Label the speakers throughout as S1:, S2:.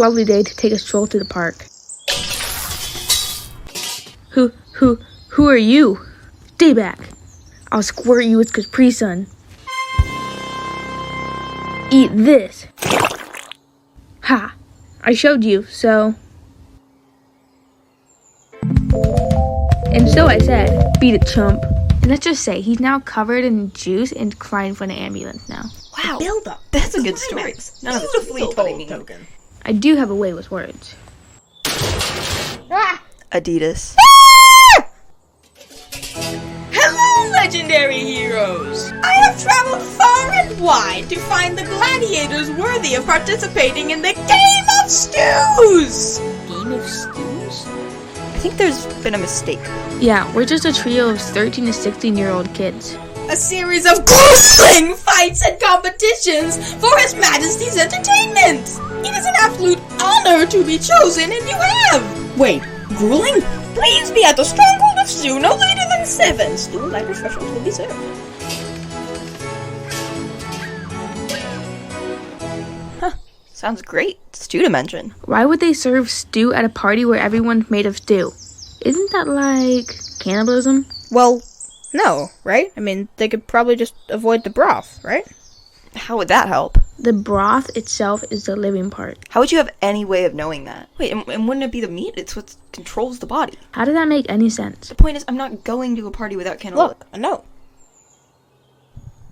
S1: lovely day to take a stroll to the park. Who are you? Stay back. I'll squirt you with Capri Sun. Eat this. Ha! I showed you, so... And so I said, beat it, chump. And let's just say, he's now covered in juice and crying for an ambulance now.
S2: Wow,
S3: Build up.
S2: that's a good story. None of it's
S3: Beautifully
S2: told, but I
S3: told,
S2: mean,
S3: Token.
S1: I do have a way with words.
S2: Adidas.
S3: Hello, legendary heroes! I have traveled far and wide to find the gladiators worthy of participating in the Game of Stews! Game of Stews?
S2: I think there's been a mistake.
S1: Yeah, we're just a trio of 13 to 16-year-old kids.
S3: A series of grueling fights and competitions for His Majesty's entertainment! It is an absolute honor to be chosen, and you have! Wait, grueling? Please be at the stronghold of Stew no later than 7. Stew and light refreshments will be served.
S2: Sounds great. Stew to mention.
S1: Why would they serve stew at a party where everyone's made of stew? Isn't that like cannibalism?
S3: Well, no, right? I mean, they could probably just avoid the broth, right?
S2: How would that help?
S1: The broth itself is the living part.
S2: How would you have any way of knowing that? Wait, and wouldn't it be the meat? It's what controls the body.
S1: How does that make any sense?
S2: The point is, I'm not going to a party without cannibalism.
S3: Look, a note.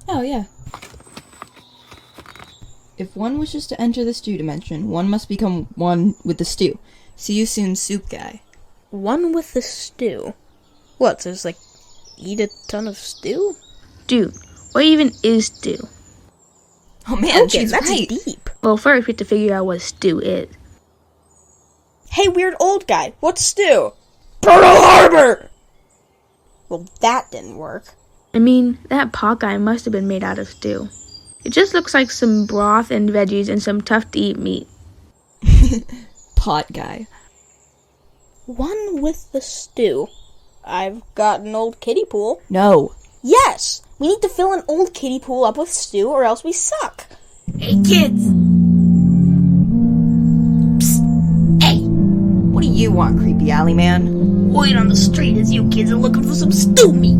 S4: Oh, yeah. If one wishes to enter the stew dimension, one must become one with the stew. See you soon, soup guy.
S3: One with the stew. What, so it's like, eat a ton of stew?
S1: Dude, what even is stew?
S2: Oh man,
S3: Okay,
S2: she's
S3: that's
S2: right.
S3: deep.
S1: Well, first we have to figure out what stew is.
S3: Hey, weird old guy, what's stew? Pearl Harbor! Well, that didn't work.
S1: I mean, that pot guy must have been made out of stew. It just looks like some broth and veggies and some tough-to-eat meat.
S4: Pot guy.
S3: One with the stew. I've got an old kiddie pool.
S4: No.
S3: Yes! We need to fill an old kiddie pool up with stew or else we suck.
S5: Hey, kids! Psst! Hey!
S2: What do you want, creepy alley man?
S5: Wait on the street as you kids are looking for some stew meat.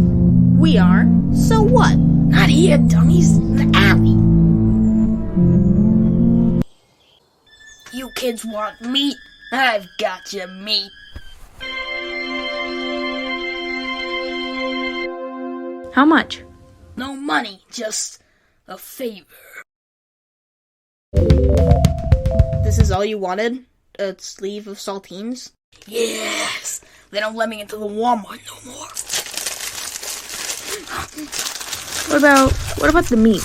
S3: We are. So what?
S5: Not here, dummies. In the alley. You kids want meat? I've got your meat.
S1: How much?
S5: No money, just a favor.
S3: This is all you wanted? A sleeve of saltines?
S5: Yes! They don't let me into the Walmart no more.
S1: What about the meat?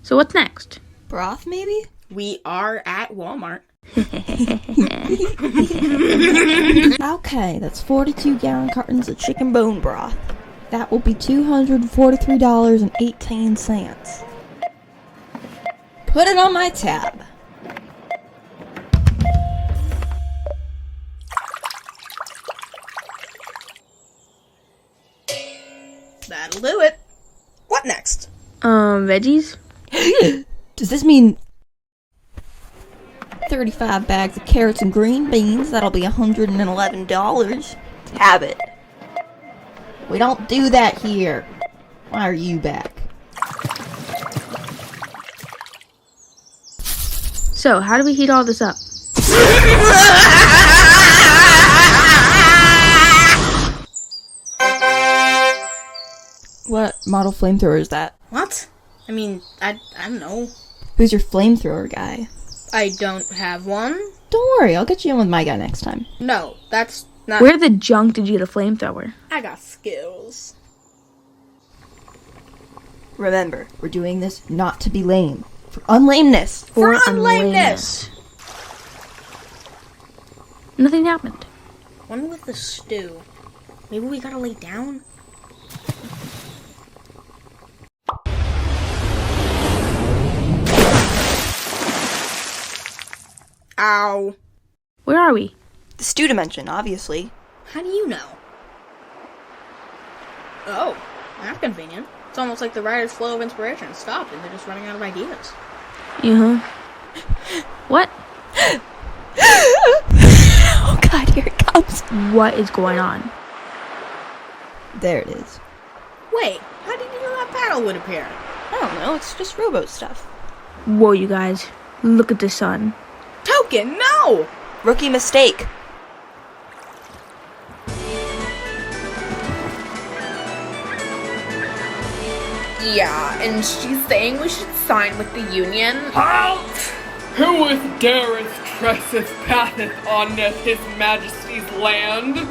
S1: So what's next?
S4: Broth, maybe?
S3: We are at Walmart.
S4: Okay, that's 42-gallon cartons of chicken bone broth. That will be $243.18. Put it on my tab.
S3: That'll do it. What next?
S1: Veggies?
S4: Does this mean 35 bags of carrots and green beans? That'll be $111.
S2: Have it.
S4: We don't do that here. Why are you back?
S1: So, how do we heat all this up?
S4: What model flamethrower is that?
S3: What? I mean, I don't know.
S4: Who's your flamethrower guy?
S3: I don't have one.
S4: Don't worry, I'll get you in with my guy next time.
S3: No, that's not...
S1: Where the junk did you get a flamethrower?
S3: I got skills.
S2: Remember, we're doing this not to be lame. For unlameness.
S3: For
S1: unlameness. Nothing happened.
S3: One with the stew. Maybe we gotta lay down? Ow.
S1: Where are we?
S2: The stew dimension, obviously.
S3: How do you know? Oh, that's convenient. It's almost like the writer's flow of inspiration stopped and they're just running out of ideas.
S1: Uh-huh. What?
S2: Oh god, here it comes.
S1: What is going on?
S4: There it is.
S3: Wait, how did you know that paddle would appear?
S2: I don't know, it's just rowboat stuff.
S1: Whoa, you guys. Look at the sun.
S3: Token, no!
S2: Rookie mistake.
S6: Yeah, and she's saying we should sign with the union.
S7: Halt! Who dareth trespasseth on his majesty's land?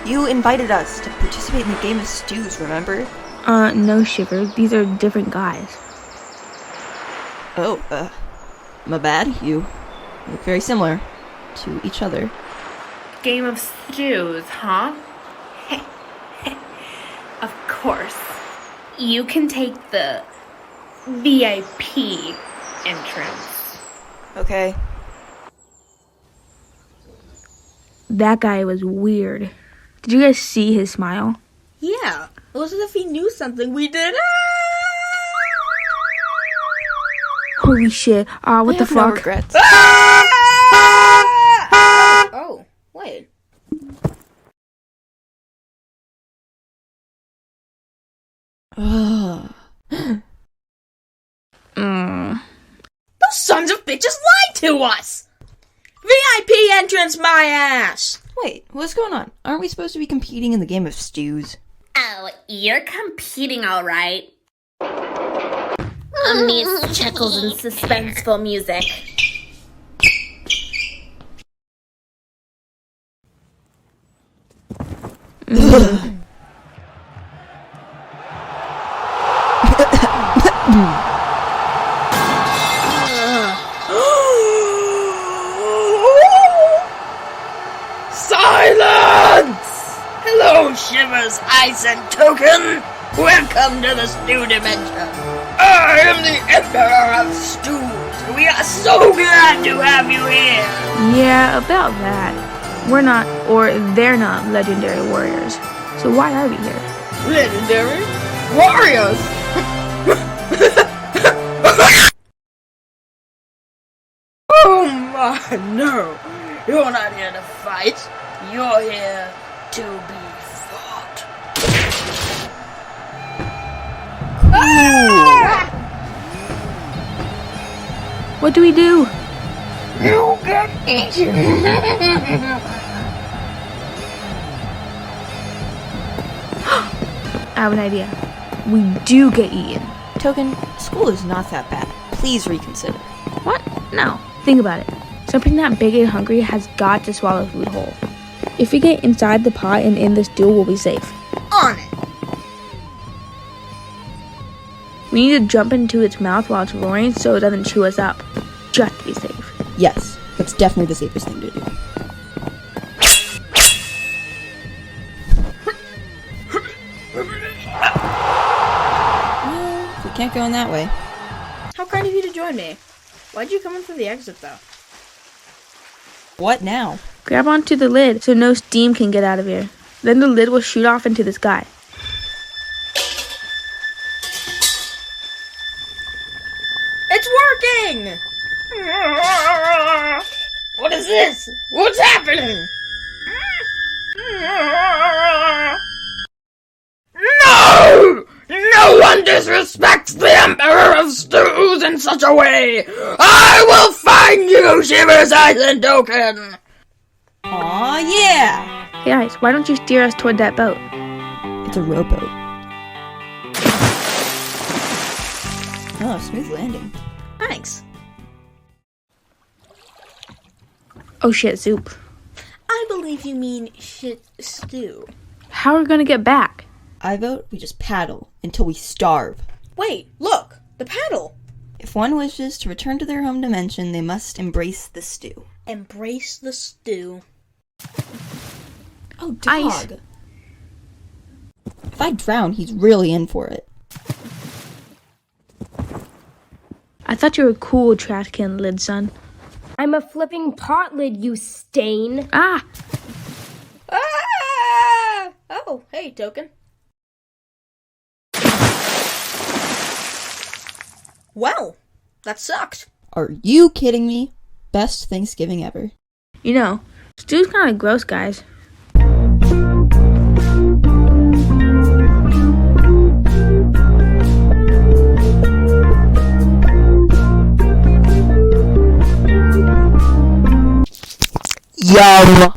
S2: You invited us to participate in the game of stews, remember?
S1: No, Shiver. These are different guys.
S2: Oh,
S4: My bad, you look very similar to each other.
S6: Game of stews, huh? Of course. You can take the VIP entrance.
S2: okay.
S1: That guy was weird. Did you guys see his smile?
S3: Yeah, it was as if he knew something we did.
S1: Holy shit. What the
S2: I have no
S1: fuck?
S2: regrets.
S3: Oh, wait. Those sons of bitches lied to us! VIP entrance, my ass!
S4: Wait, what's going on? Aren't we supposed to be competing in the game of stews?
S5: Oh, you're competing all right. These chuckles and suspenseful music.
S3: Silence! Hello, Shivers, Ice, and Token! Welcome to the Stew Dimension! I am the Emperor of Stews! We are so glad to have you here!
S1: Yeah, about that. We're not, or they're not, legendary warriors. So why are we here?
S3: Legendary warriors! Oh my, no! You're not here to fight. You're here to be fought.
S1: What do we do?
S3: You get eaten!
S1: I have an idea. We do get eaten.
S2: Token, school is not that bad. Please reconsider.
S1: What? No. Think about it. Something that big and hungry has got to swallow food whole. If we get inside the pot and in the stew, we'll be safe.
S3: On it!
S1: We need to jump into its mouth while it's roaring so it doesn't chew us up. Just to be safe.
S4: Yes, that's definitely the safest thing to do. Well, we can't go in that way.
S3: How kind of you to join me. Why'd you come in from the exit, though?
S4: What now?
S1: Grab onto the lid so no steam can get out of here. Then the lid will shoot off into the sky.
S3: It's working! What is this? What's happening? No! No one disrespects the Emperor of Stews in such a way! I will find you, Shivers, Ice, and Token!
S4: Aw, yeah!
S1: Hey Ice, why don't you steer us toward that boat?
S4: It's a rowboat. Oh, smooth landing.
S3: Thanks.
S1: Oh shit, Zoop.
S3: I believe you mean shit stew.
S1: How are we gonna get back?
S4: I vote we just paddle until we starve.
S3: Wait, look! The paddle!
S4: If one wishes to return to their home dimension, they must embrace the stew.
S3: Embrace the stew.
S4: Oh, dog!
S1: Ice.
S4: If I drown, he's really in for it.
S1: I thought you were a cool trash can lid, son.
S5: I'm a flipping pot lid, you stain.
S1: Ah!
S3: Ah! Oh, hey, Token. Well, that sucked.
S4: Are you kidding me? Best Thanksgiving ever.
S1: You know, stew's kind of gross, guys.
S8: Yum.